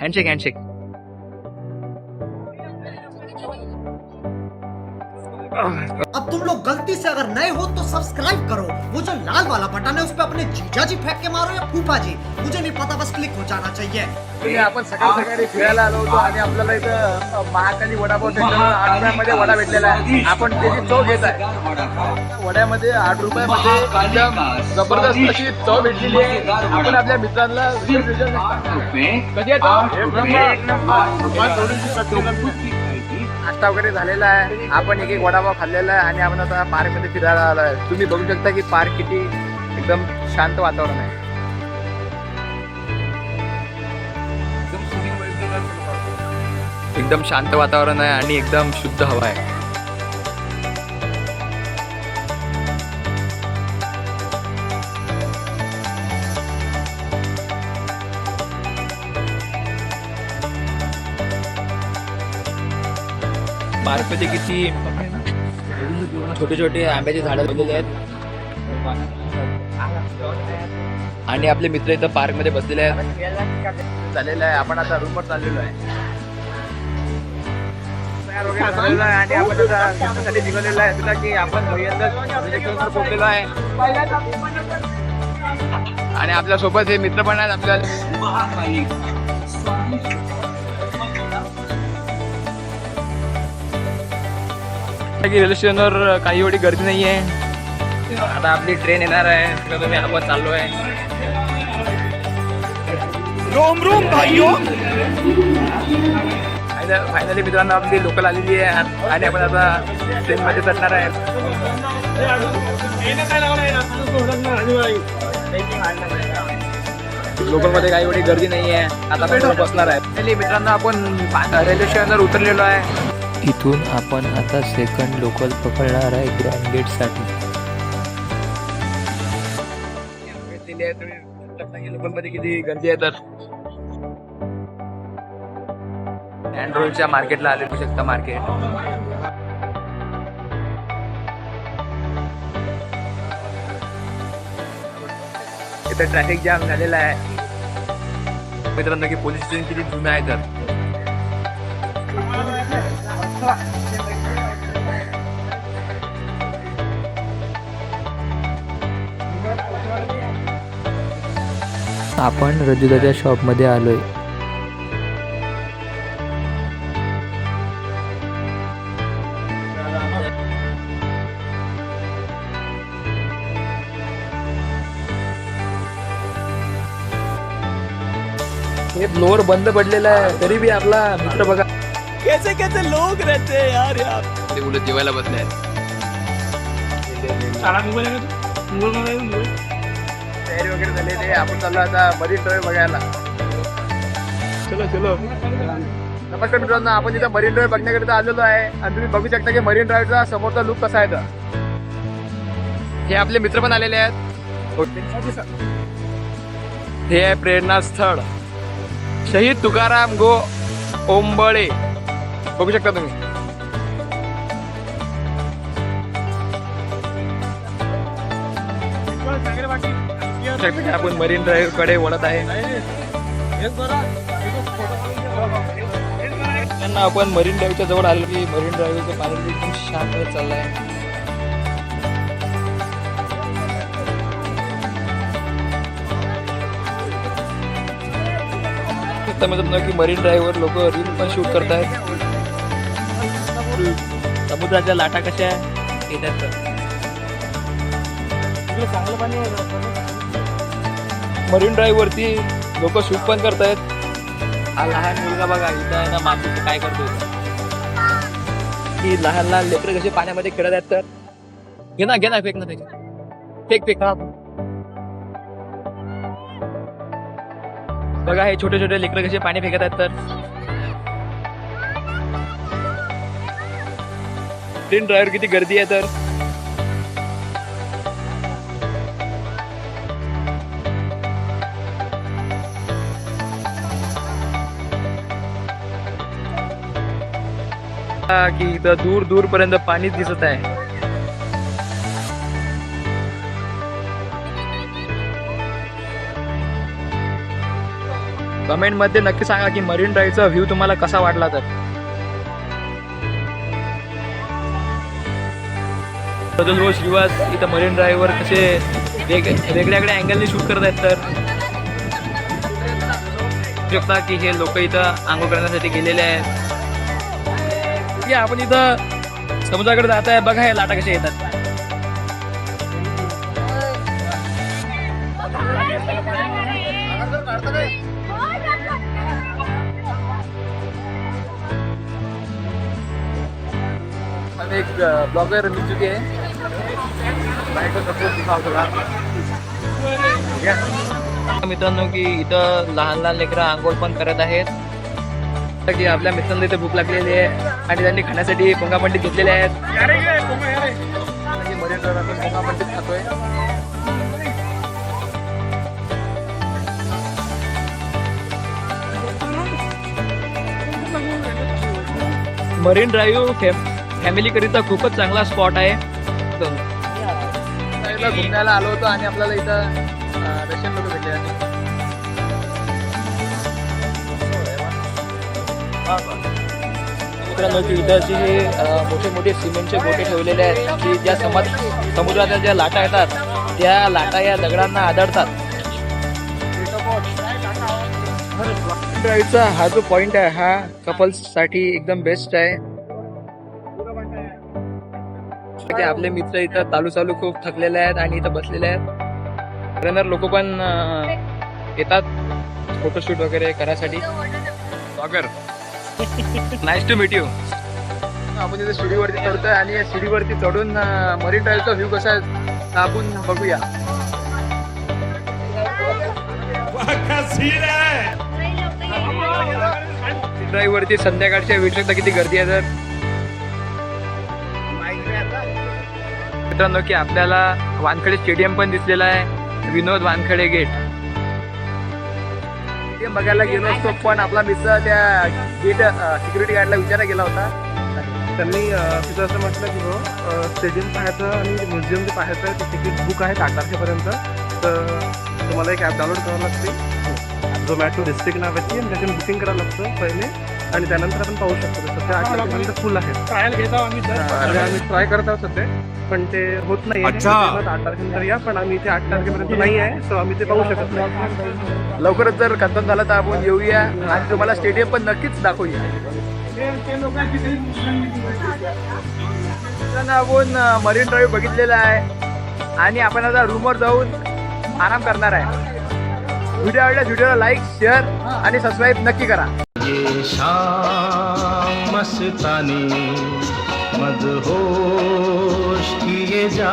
Handshake handshake. अब तुम लोग गलती से अगर नए हो तो सब्सक्राइब करो, वो जो लाल वाला बटन है उस पर अपने जीजा जी फेंक के मारो या फूफा जी, मुझे नहीं पता, बस क्लिक हो जाना चाहिए. आपण सकाळी सकाळी फिरायला आलो होतो आणि आपल्याला इथं महाकाली वडापाव सेंटर 8 रुपयामध्ये वडा भेटलेला आहे. आपण त्याची चव घेत आहे. वड्यामध्ये 8 रुपयामध्ये एकदम जबरदस्त अशी चव भेटलेली आहे. आपण आपल्या मित्रांना कधी नाश्ता वगैरे झालेला आहे. आपण एक वडापाव खाल्लेला आहे आणि आपण आता पार्क मध्ये फिरायला आलो आहे. तुम्ही बघू शकता की पार्क किती एकदम शांत वातावरण आहे. एकदम शांत वातावरण आहे आणि एकदम शुद्ध हवा आहे. पार्कमध्ये किती छोटे छोटे आंब्याचे झाडं लावलेले आहेत आणि आपले मित्र इथं पार्क मध्ये बसलेले आहेत. चाललेलं आहे. आपण आता रूमवर चाललेलो आहे आणि आपण आता निघालेलो आहे. तुला की आपण पोहोचलेलो आहे आणि आपल्या सोबत हे मित्र पण आहेत आपल्याला. रेल्वे स्टेशनवर काही एवढी गर्दी नाही आहे. आता आपली ट्रेन येणार आहे. तुम्ही आपण चाललो आहे. रोम रोम भाईयो. फायनली मित्रांनो आपली लोकल आलेली आहे आणि आपण आता ट्रेन मध्ये चढणार आहे. लोकल मध्ये काही एवढी गर्दी नाही आहे. आता आपण बसणार आहे. मित्रांनो आपण रेल्वे स्टेशनवर उतरलेलो आहे. इथून आपण आता सेकंड लोकल पकडणार आहे ग्रँड गेट साठी. लोकल मध्ये किती गर्दी आहे तर अँड्रोलच्या मार्केटला आले बघू शकता. मार्केट इथे ट्रॅफिक जाम झालेला आहे. मित्रांनो की पोलीस स्टेशन किती जुनं आहे तर आपण रजुदाच्या शॉप मध्ये आलोय. हे फ्लोअर बंद पडलेला आहे तरी बी आपला मित्र बघा कैसे कैसे लोग रहते हैं यार. ते मुलं जेवायला बसले आहेत. तयारी वगैरे झालेली आहे. आपण चाललो आता मरीन ड्राईव्ह बघायला. चलो चलो. नमस्कार मित्रांनो, आपण इथं मरीन ड्राईव्ह बघण्याकरिता आलेलो आहे आणि तुम्ही बघू शकता की मरीन ड्राईव्हचा समोरचा लुक कसा आहे. हे आपले मित्र पण आलेले आहेत. हे आहे प्रेरणास्थळ शहीद तुकाराम गो ओंबळे. बघू शकता तुम्ही. आपण मरीन ड्राईव्ह कडे वळत आहे. आपण मरीन ड्राईव्हच्या जवळ आलो की मरीन ड्राईव्हचं पाणी एकदम शांत चाललंय. की मरीन ड्राईव्हवर लोक रील पण शूट करतायत. समुद्राच्या लाटा कशा येतात चांगलं पाणी मरीन ड्राईव्ह वरती लोक शूट पण करतायत. हा लहान मुलगा बघा इथं आहे ना मातीचं काय करतोय. की लहान लहान लेकरं कसे पाण्यामध्ये खेळत आहेत. तर घे ना फेक ना त्याच्यात फेक बघा हे छोटे छोटे लेकरं कसे पाणी फेकत आहेत. तर ट्रेन ड्रायव्हर किती गर्दी आहे. तर की इथं दूर दूर पर्यंत पाणीच दिसत आहे. कमेंटमध्ये नक्की सांगा की मरीन ड्राईव्हचा व्ह्यू तुम्हाला कसा वाटला. तर प्रज्वल श्रीवास इथं मरीन ड्राईव्हवर कसे वेगळ्या अँगलने शूट करत आहेत. तर शकता की हे लोक इथं आंघोळ करण्यासाठी गेलेले आहेत. आपण इथं समुद्राकडे जात आहे. बघा हे लाटा कशा येतात. एक ब्लॉगर मिल चुके हैं. मित्रांनो की इथं लहान लहान लेकरं आंघोळ पण करत आहेत. की आपल्या मित्रांना इथे भूक लागलेली आहे आणि त्यांनी खाण्यासाठी पोंगा मंडीत घेतलेले आहेत. मरीन ड्राईव्ह आपण पोंगा मंडीत खातोय. मरीन ड्राईव्ह फॅमिली करिता खूपच चांगला स्पॉट आहे. घुमण्याला आलो होतो आणि आपल्याला इथं रशियन लोक भेटले. मित्रांनो की इथं जे मोठे मोठे सिमेंटचे गोटे ठेवलेले आहेत की ज्या समुद्राच्या ज्या लाटा येतात त्या लाटा या दगडांना आदळतात. ड्राईव्हचा हा जो पॉइंट आहे हा कपल्ससाठी एकदम बेस्ट आहे. आपले मित्र इथं चालू खूप थकलेले आहेत आणि इथं बसलेले आहेत. ट्रेनर लोक पण येतात फोटोशूट वगैरे करायसाठी. Blogger nice to meet you. आपण इथे शिडीवरती चढतोय आणि या शिडीवरती चढून मरीन ड्राईव्हचा व्ह्यू कसा आहे आपण बघूया. ड्राईव्ह वरती संध्याकाळच्या वेळ शकता किती गर्दी आहे. तर मित्रांनो की आपल्याला वानखडे स्टेडियम पण दिसलेला आहे. विनोद वानखडे गेट स्टेडियम बघायला गेलो असतो पण आपला मित्र त्या गेट सिक्युरिटी गार्डला विचारायला गेला होता. त्यांनी तिथं असं म्हटलं की हो स्टेडियम पाहायचं आणि म्युझियम जे पाहायचं ते तिकीट बुक आहे 8 तारखेपर्यंत. तर तुम्हाला एक ॲप डाउनलोड करावं लागते झोमॅटो डिस्ट्रिक्ट नावाची आणि त्याच्याने बुकिंग करावं लागतं पहिले आणि त्यानंतर आपण पाहू शकतो. सध्या 8 तारखेपर्यंत फुल आहे. ट्रायल घेतो आम्ही ट्राय करत आहोत सध्या पण ते होत नाही. 8 तारखेनंतर या पण आम्ही इथे 8 तारखेपर्यंत नाही आहे सो आम्ही ते पाहू शकत नाही. लवकरच जर कन्फर्म झालं तर आपण येऊया आणि तुम्हाला स्टेडियम पण नक्कीच दाखवूया. आपण मरीन ड्राईव्ह बघितलेला आहे आणि आपण आता रूमवर जाऊन आराम करणार आहे. व्हिडिओ आवडल्यास व्हिडिओला लाईक शेअर आणि सबस्क्राईब नक्की करा. ये शाम मस्तानी मदहोश किए जा